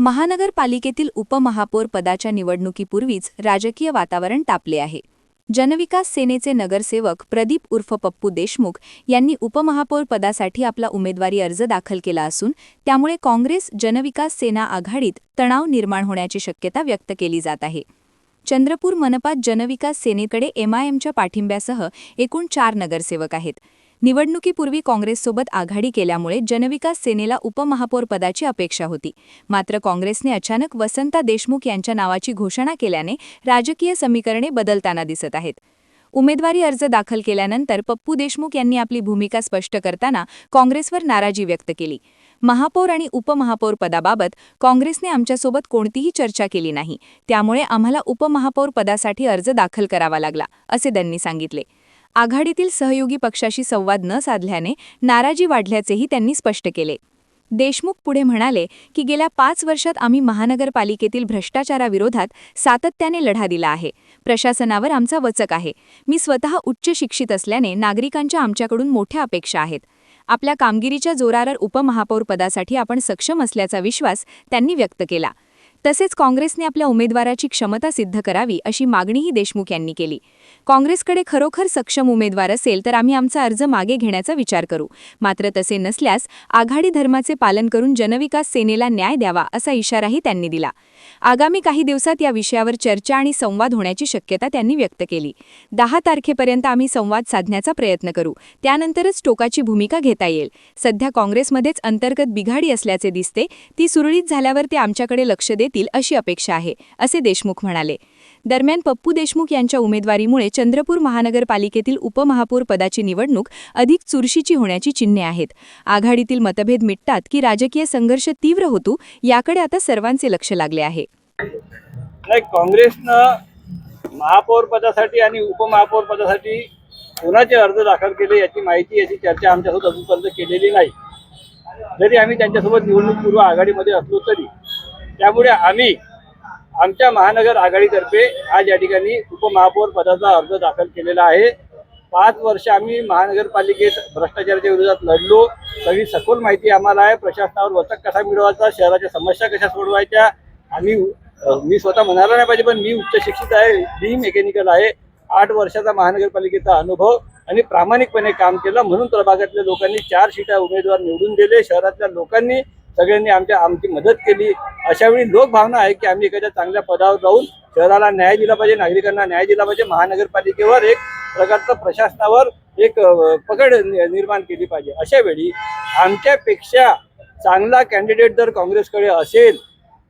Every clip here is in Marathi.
महानगरपालिकेतील उपमहापौर पदाच्या निवडणुकीपूर्वीच राजकीय वातावरण तापले आहे। जनविकास सेनेचे नगरसेवक प्रदीप उर्फ पप्पू देशमुख यांनी उपमहापौर पदासाठी आपला उमेदवारी अर्ज दाखल केला असून त्यामुळे काँग्रेस जनविकास सेना आघाडीत तणाव निर्माण होण्याची शक्यता व्यक्त केली जात आहे। चंद्रपूर मनपात जनविकास सेनेकडे एमआयएमच्या पाठिंब्यासह एकूण 4 नगरसेवक आहेत। निवडणुकीपूर्वी काँग्रेससोबत आघाडी केल्यामुळे जनविकास सेनेला उपमहापौर पदाची अपेक्षा होती, मात्र काँग्रेसने अचानक वसंता देशमुख यांच्या नावाची घोषणा केल्याने राजकीय समीकरणे बदलताना दिसत आहेत। उमेदवारी अर्ज दाखल केल्यानंतर पप्पू देशमुख यांनी आपली भूमिका स्पष्ट करताना काँग्रेसवर नाराजी व्यक्त केली। महापौर आणि उपमहापौर पदाबाबत काँग्रेसने आमच्यासोबत कोणतीही चर्चा केली नाही, त्यामुळे आम्हाला उपमहापौर पदासाठी अर्ज दाखल करावा लागला, असे त्यांनी सांगितले। आघाडीतील सहयोगी पक्षाशी संवाद न साधल्याने नाराजी वाढल्याचेही त्यांनी स्पष्ट केले। देशमुख पुढे म्हणाले की गेल्या 5 वर्षात आम्ही महानगरपालिकेतील भ्रष्टाचाराविरोधात सातत्याने लढा दिला आहे। प्रशासनावर आमचा वचक आहे। मी स्वतः उच्च शिक्षित असल्याने नागरिकांच्या आमच्याकडून मोठ्या अपेक्षा आहेत। आपल्या कामगिरीच्या जोरावर उपमहापौर पदासाठी आपण सक्षम असल्याचा विश्वास त्यांनी व्यक्त केला। तसेच काँग्रेसने आपल्या उमेदवाराची क्षमता सिद्ध करावी अशी मागणीही देशमुख यांनी केली। काँग्रेसकडे खरोखर सक्षम उमेदवार असेल तर आम्ही आमचा अर्ज मागे घेण्याचा विचार करू, मात्र तसे नसल्यास आघाडी धर्माचे पालन करून जनविकास सेनेला न्याय द्यावा असा इशाराही त्यांनी दिला। आगामी काही दिवसात या विषयावर चर्चा आणि संवाद होण्याची शक्यता त्यांनी व्यक्त केली। 10 तारखेपर्यंत आम्ही संवाद साधण्याचा प्रयत्न करू, त्यानंतरच टोकाची भूमिका घेता येईल। सध्या काँग्रेसमध्येच अंतर्गत बिघाडी असल्याचे दिसते, ती सुरळीत झाल्यावर ते आमच्याकडे लक्ष देतील अशी अपेक्षा आहे, असे देशमुख म्हणाले। दरम्यान पप्पू देशमुख यांच्या उमेदवारीमुळे चंद्रपूर महानगरपालिकेतील उपमहापौर पदाची निवडणूक अधिक चुरशीची होण्याची चिन्हे आहेत। आघाडीतील मतभेद मिटतात की राजकीय संघर्ष तीव्र होतो, याकडे आता सर्वांचे लक्ष लागले आहे। काँग्रेसनं महापौर पदासाठी आणि उपमहापौर पदासाठी कोणाचे अर्ज दाखल केले याची माहिती, याची चर्चा आमच्यासोबत अजूनपर्यंत केलेली नाही। जरी आम्ही त्यांच्यासोबत निवडणूकपूर्व आघाडीमध्ये असलो तरी, त्यामुळे आम्ही आमच्या महानगर आघाडीतर्फे आज या ठिकाणी उपमहापौर पदाचा अर्ज दाखल केलेला आहे। 5 वर्ष आम्ही महानगरपालिकेत भ्रष्टाचाराच्या विरोधात लढलो। सगळी सखोल माहिती आम्हाला आहे। प्रशासनावर वचक कसा मिळवायचा, शहराच्या समस्या कशा सोडवायच्या। मी स्वतः म्हणायला नाही पाहिजे, पण मी उच्च शिक्षित आहे, बी मेकॅनिकल आहे। 8 वर्षाचा महानगरपालिकेचा अनुभव आणि प्रामाणिकपणे काम केलं, म्हणून प्रभागातल्या लोकांनी 4 सीटा उमेदवार निवडून दिले। शहरातल्या लोकांनी सगळ्यांनी आमची मदत केली। अशावेळी लोकभावना आहे की आम्ही एखाद्या चांगल्या पदावर जाऊन शहराला न्याय दिला पाहिजे, नागरिकांना न्याय दिला पाहिजे, महानगरपालिकेवर एक प्रकारचं प्रशासनावर एक पकड निर्माण केली पाहिजे। अशा वेळी आमच्यापेक्षा चांगला कॅन्डिडेट जर काँग्रेसकडे असेल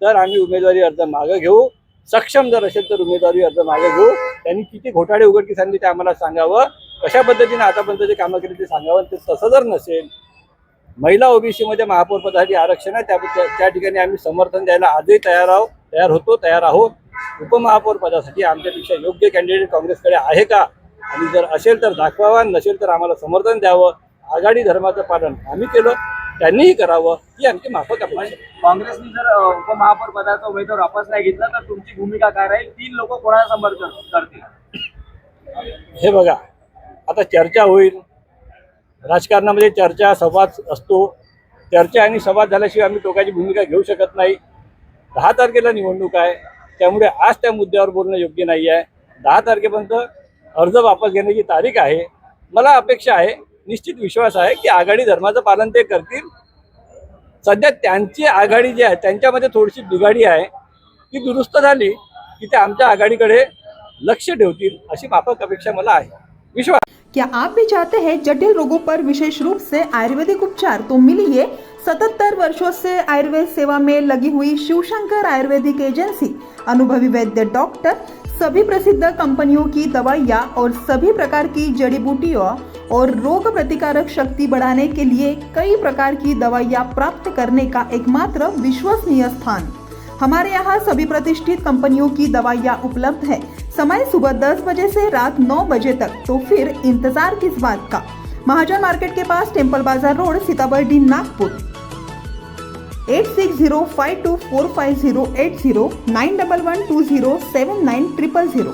तर आम्ही उमेदवारी अर्ज मागे घेऊ। सक्षम जर असेल तर उमेदवारी अर्ज मागे घेऊ। त्यांनी किती घोटाळे उघडकीस आणले ते आम्हाला सांगावं, कशा पद्धतीने आतापर्यंत जे कामं केली ते सांगावं। ते तसं जर नसेल, महिला ओबीसी मध्ये महापौर पदासाठी आरक्षण आहे, त्या ठिकाणी आम्ही समर्थन द्यायला आजही तयार आहोत। उपमहापौर पदासाठी आमच्यापेक्षा योग्य कॅन्डिडेट काँग्रेसकडे आहे का, आणि जर असेल तर दाखवावा, नसेल तर आम्हाला समर्थन द्यावं। आघाडी धर्माचं पालन आम्ही केलं, त्यांनीही करावं, ही आमची माफक अपेक्षा आहे। काँग्रेसने जर उपमहापौर पदाचा उमेदवार वापस नाही घेतला तर तुमची भूमिका काय राहील? 3 लोक कोणाला समर्थन करतील? हे बघा, आता चर्चा होईल। राजकारणामध्ये चर्चा संवाद असतो। चर्चा आणि संवाद झाल्याशिवाय आम्ही टोकाची भूमिका घेऊ शकत नाही। 10 तारखेला निवडणूक आहे, त्यामुळे आज त्या मुद्द्यावर बोलणं योग्य नाही आहे। 10 तारखेपर्यंत अर्ज वापस घेण्याची तारीख आहे। मला अपेक्षा आहे, निश्चित विश्वास आहे की आघाडी धर्माचं पालन ते करतील। सध्या त्यांची आघाडी जी आहे त्यांच्यामध्ये थोडीशी बिघाडी आहे, ती दुरुस्त झाली की ते आमच्या आघाडीकडे लक्ष ठेवतील, अशी माफक अपेक्षा मला आहे, विश्वास। क्या आप भी चाहते हैं जटिल रोगों पर विशेष रूप से आयुर्वेदिक उपचार? तो मिलिए 77 वर्षों से आयुर्वेद सेवा में लगी हुई शिवशंकर आयुर्वेदिक एजेंसी। अनुभवी वैद्य डॉक्टर, सभी प्रसिद्ध कंपनियों की दवाइयाँ और सभी प्रकार की जड़ी बूटियों और रोग प्रतिकारक शक्ति बढ़ाने के लिए कई प्रकार की दवाइयाँ प्राप्त करने का एकमात्र विश्वसनीय स्थान। हमारे यहाँ सभी प्रतिष्ठित कंपनियों की दवाइयाँ उपलब्ध है। समय सुबह 10 बजे से रात 9 बजे तक, तो फिर इंतजार किस बात का? महाजन मार्केट के पास, टेम्पल बाजार रोड, सीताबर्डी, नागपुर। 8605245080 9112079000।